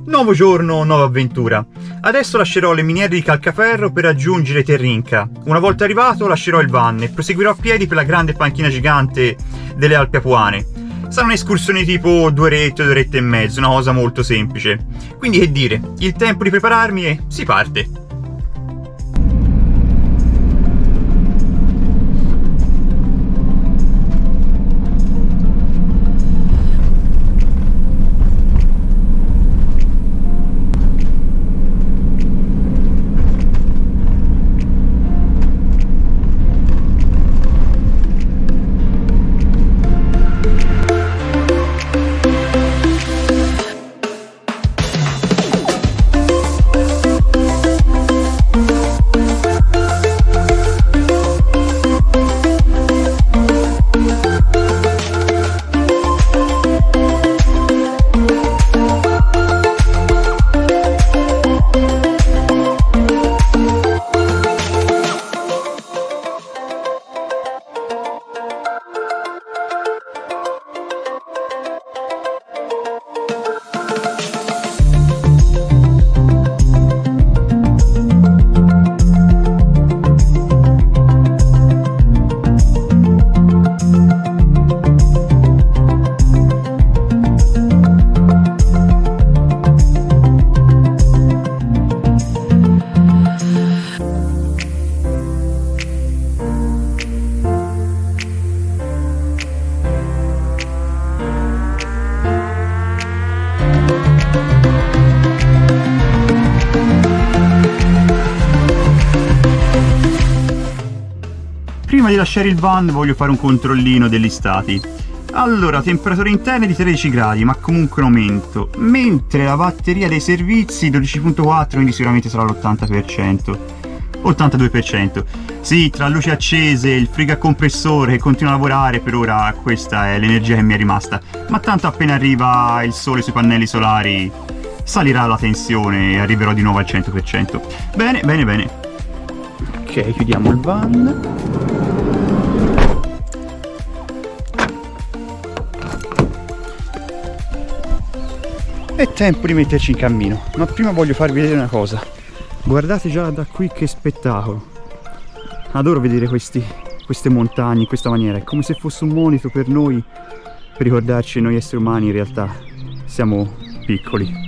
Nuovo giorno, nuova avventura. Adesso lascerò le miniere di calcaferro per raggiungere Terrinca. Una volta arrivato lascerò il van e proseguirò a piedi per la grande panchina gigante delle Alpi Apuane. Sarà un'escursione tipo 2 orette, 2 orette e mezzo, una cosa molto semplice. Quindi che dire, il tempo di prepararmi e si parte. Prima di lasciare il van voglio fare un controllino degli stati. Allora, temperatura interna di 13 gradi, ma comunque in aumento, mentre la batteria dei servizi 12.4, quindi sicuramente sarà l'80%, 82%. Sì, tra luci accese, il frigo a compressore che continua a lavorare, per ora questa è l'energia che mi è rimasta, ma tanto appena arriva il sole sui pannelli solari salirà la tensione e arriverò di nuovo al 100%. Bene, bene, bene. Ok, chiudiamo il van. È tempo di metterci in cammino, ma prima voglio farvi vedere una cosa. Guardate già da qui che spettacolo. Adoro vedere queste montagne in questa maniera, è come se fosse un monito per noi, per ricordarci che noi esseri umani in realtà siamo piccoli.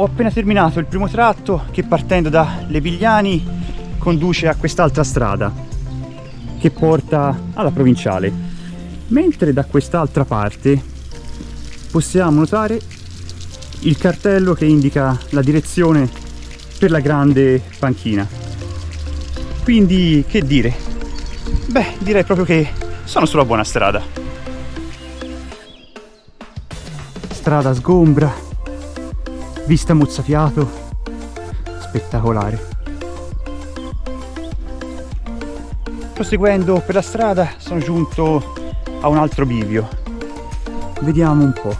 Ho appena terminato il primo tratto che, partendo da Levigliani, conduce a quest'altra strada che porta alla provinciale, mentre da quest'altra parte possiamo notare il cartello che indica la direzione per la grande panchina. Quindi che dire? Beh, direi proprio che sono sulla buona strada. Strada sgombra, vista mozzafiato, spettacolare. Proseguendo per la strada sono giunto a un altro bivio. Vediamo un po'.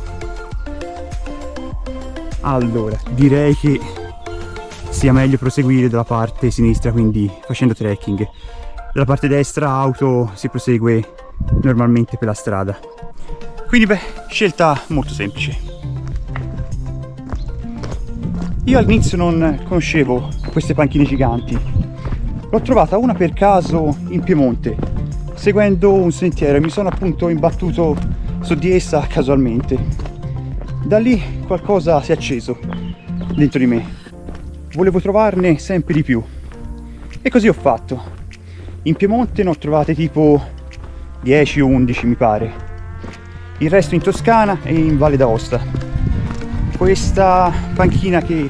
Allora, direi che sia meglio proseguire dalla parte sinistra, quindi facendo trekking. Dalla parte destra auto si prosegue normalmente per la strada. Quindi beh, scelta molto semplice. Io all'inizio non conoscevo queste panchine giganti, l'ho trovata una per caso in Piemonte, seguendo un sentiero, e mi sono appunto imbattuto su di essa casualmente. Da lì qualcosa si è acceso dentro di me, volevo trovarne sempre di più e così ho fatto. In Piemonte ne ho trovate tipo 10 o 11 mi pare, il resto in Toscana e in Valle d'Aosta. Questa panchina che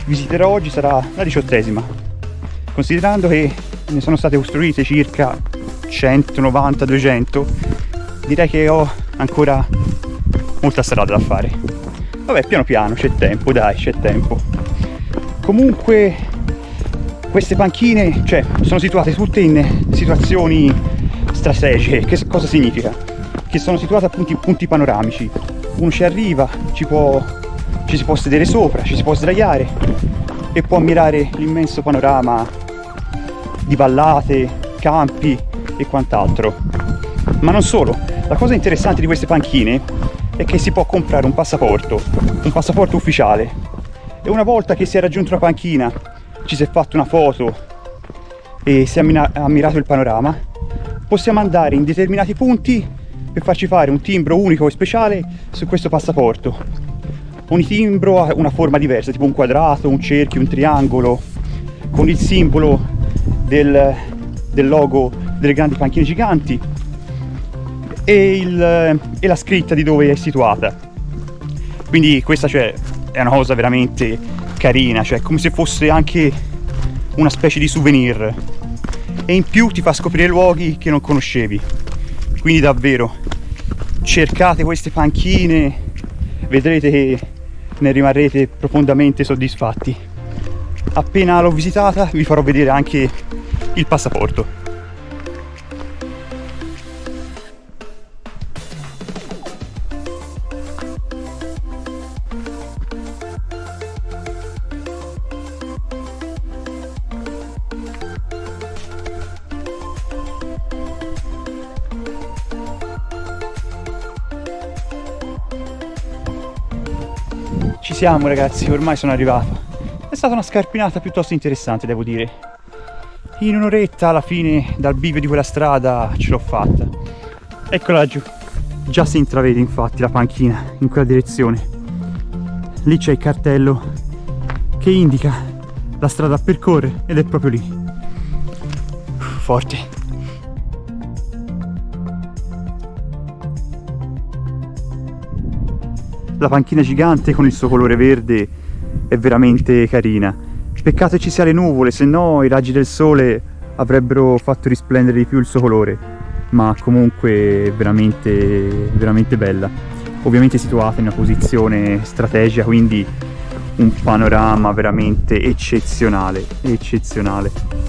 visiterò oggi sarà la 18ª, considerando che ne sono state costruite circa 190-200, direi che ho ancora molta strada da fare. Vabbè, piano piano, c'è tempo, dai, c'è tempo. Comunque queste panchine, sono situate tutte in situazioni strategiche. Che cosa significa? Che sono situate appunto in punti panoramici. Uno ci arriva, ci ci si può sedere sopra, ci si può sdraiare e può ammirare l'immenso panorama di vallate, campi e quant'altro. Ma non solo, la cosa interessante di queste panchine è che si può comprare un passaporto ufficiale, e una volta che si è raggiunto una panchina, ci si è fatto una foto e si è ammirato il panorama, possiamo andare in determinati punti per farci fare un timbro unico e speciale su questo passaporto. Ogni timbro ha una forma diversa, tipo un quadrato, un cerchio, un triangolo, con il simbolo del logo delle grandi panchine giganti e la scritta di dove è situata. Quindi questa, cioè, è una cosa veramente carina, cioè come se fosse anche una specie di souvenir, e in più ti fa scoprire luoghi che non conoscevi. Quindi davvero cercate queste panchine, vedrete che ne rimarrete profondamente soddisfatti. Appena l'ho visitata vi farò vedere anche il passaporto. Ci siamo ragazzi, ormai sono arrivato. È stata una scarpinata piuttosto interessante, devo dire. In un'oretta alla fine dal bivio di quella strada ce l'ho fatta. Eccola laggiù. Già si intravede infatti la panchina in quella direzione. Lì c'è il cartello che indica la strada a percorrere ed è proprio lì. Forte. La panchina gigante con il suo colore verde è veramente carina. Peccato ci sia le nuvole, se no i raggi del sole avrebbero fatto risplendere di più il suo colore. Ma comunque è veramente, veramente bella. Ovviamente situata in una posizione strategica, quindi un panorama veramente eccezionale, eccezionale.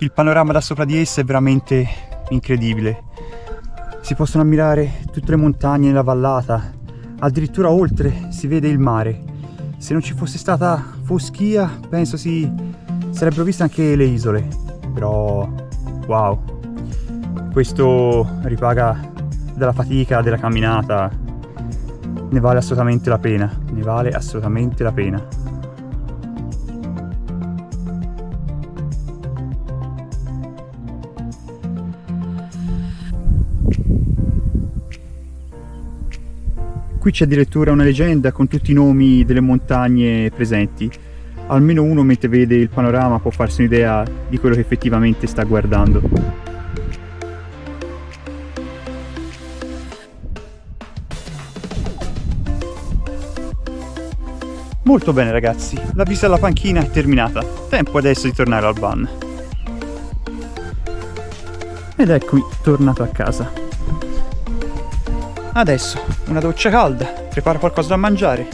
Il panorama da sopra di essa è veramente incredibile. Si possono ammirare tutte le montagne nella vallata, addirittura oltre si vede il mare. Se non ci fosse stata foschia, penso si sarebbero viste anche le isole. Però, wow, questo ripaga della fatica, della camminata. Ne vale assolutamente la pena, ne vale assolutamente la pena. Qui c'è addirittura una leggenda con tutti i nomi delle montagne presenti. Almeno uno, mentre vede il panorama, può farsi un'idea di quello che effettivamente sta guardando. Molto bene ragazzi, la visita alla panchina è terminata. Tempo adesso di tornare al van. Ed eccomi tornato a casa. Adesso una doccia calda, preparo qualcosa da mangiare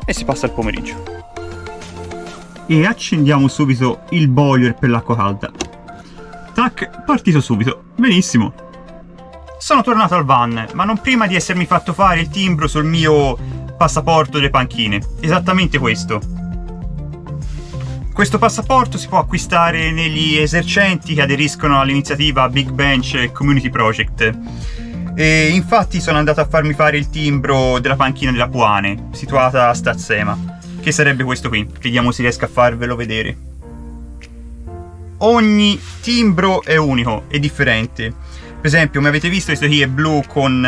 e si passa il pomeriggio. E accendiamo subito il boiler per l'acqua calda. Tac, partito subito. Benissimo. Sono tornato al van, ma non prima di essermi fatto fare il timbro sul mio passaporto delle panchine. Esattamente questo. Questo passaporto si può acquistare negli esercenti che aderiscono all'iniziativa Big Bench Community Project. E infatti sono andato a farmi fare il timbro della panchina della Puane, situata a Stazzema, che sarebbe questo qui. Vediamo se riesco a farvelo vedere. Ogni timbro è unico, è differente. Per esempio, come avete visto, questo qui è blu con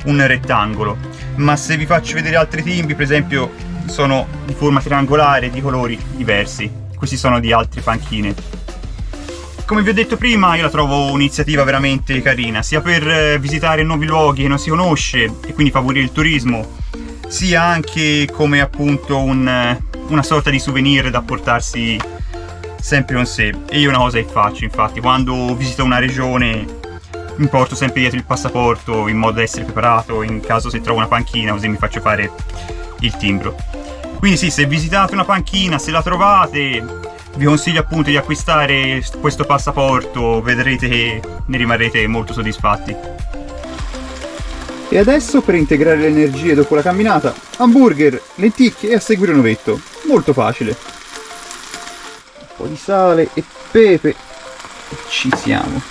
un rettangolo, ma se vi faccio vedere altri timbri, per esempio, sono di forma triangolare, di colori diversi. questi sono di altre panchine. Come vi ho detto prima, io la trovo un'iniziativa veramente carina, sia per visitare nuovi luoghi che non si conosce e quindi favorire il turismo, sia anche come appunto una sorta di souvenir da portarsi sempre con sé. E io una cosa che faccio, infatti, quando visito una regione mi porto sempre dietro il passaporto in modo da essere preparato in caso se trovo una panchina, così mi faccio fare il timbro. Quindi sì, se visitate una panchina, se la trovate, vi consiglio appunto di acquistare questo passaporto, vedrete che ne rimarrete molto soddisfatti. E adesso, per integrare le energie dopo la camminata, hamburger, lenticchie e a seguire un ovetto. Molto facile. Un po' di sale e pepe e ci siamo.